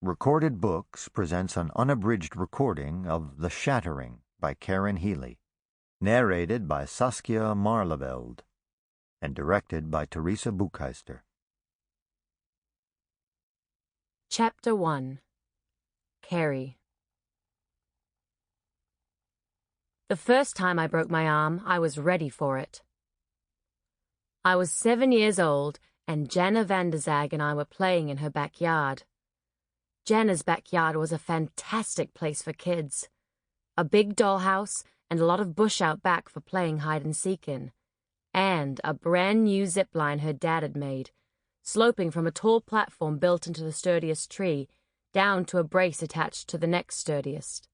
Recorded Books presents an unabridged recording of The Shattering by Healey, narrated by Saskia Maarleveld, and directed by Teresa Buchheister. Chapter 1. Keri. The first time I broke my arm, I was ready for it. I was 7 years old, and Janna Vanderzag and I were playing in her backyard. Janna's backyard was a fantastic place for kids. A big dollhouse and a lot of bush out back for playing hide-and-seek in, and a brand-new zip-line her dad had made, sloping from a tall platform built into the sturdiest tree down to a brace attached to the next sturdiest.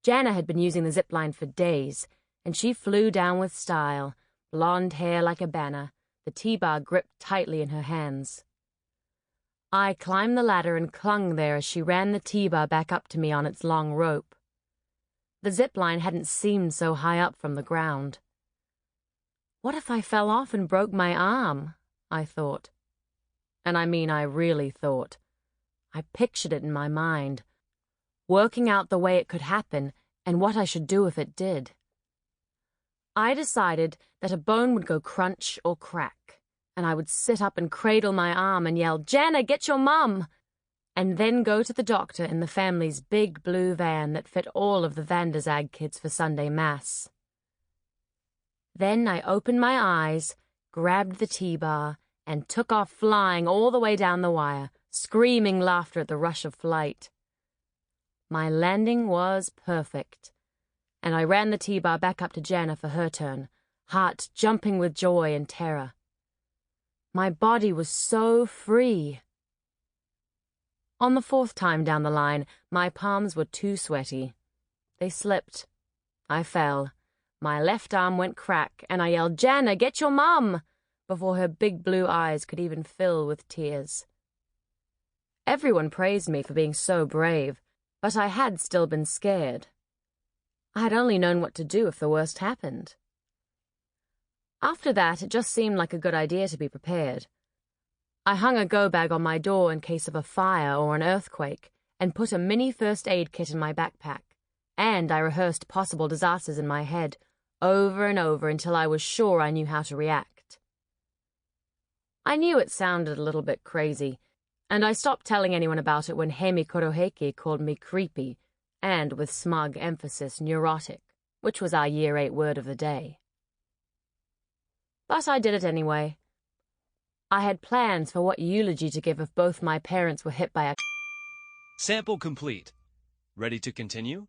Janna had been using the zip-line for days, and she flew down with style, blonde hair like a banner, the T-bar gripped tightly in her hands. I climbed the ladder and clung there as she ran the T-bar back up to me on its long rope. The zip-line hadn't seemed so high up from the ground. What if I fell off and broke my arm? I thought. And I mean I really thought. I pictured it in my mind, working out the way it could happen and what I should do if it did. I decided that a bone would go crunch or crack, and I would sit up and cradle my arm and yell, "Janna, get your mum!" and then go to the doctor in the family's big blue van that fit all of the Vanderzag kids for Sunday Mass. Then I opened my eyes, grabbed the T-bar, and took off flying all the way down the wire, screaming laughter at the rush of flight. My landing was perfect, and I ran the T-bar back up to Janna for her turn, heart jumping with joy and terror. My body was so free. On the fourth time down the line, my palms were too sweaty. They slipped. I fell. My left arm went crack, and I yelled, "Janna, get your mum!" before her big blue eyes could even fill with tears. Everyone praised me for being so brave, but I had still been scared. I had only known what to do if the worst happened. After that, it just seemed like a good idea to be prepared. I hung a go-bag on my door in case of a fire or an earthquake, and put a mini first aid kit in my backpack, and I rehearsed possible disasters in my head, over and over until I was sure I knew how to react. I knew it sounded a little bit crazy, and I stopped telling anyone about it when Hemi Koroheke called me creepy, and with smug emphasis neurotic, which was our Year 8 word of the day. But I did it anyway. I had plans for what eulogy to give if both my parents were hit by a... Sample complete. Ready to continue?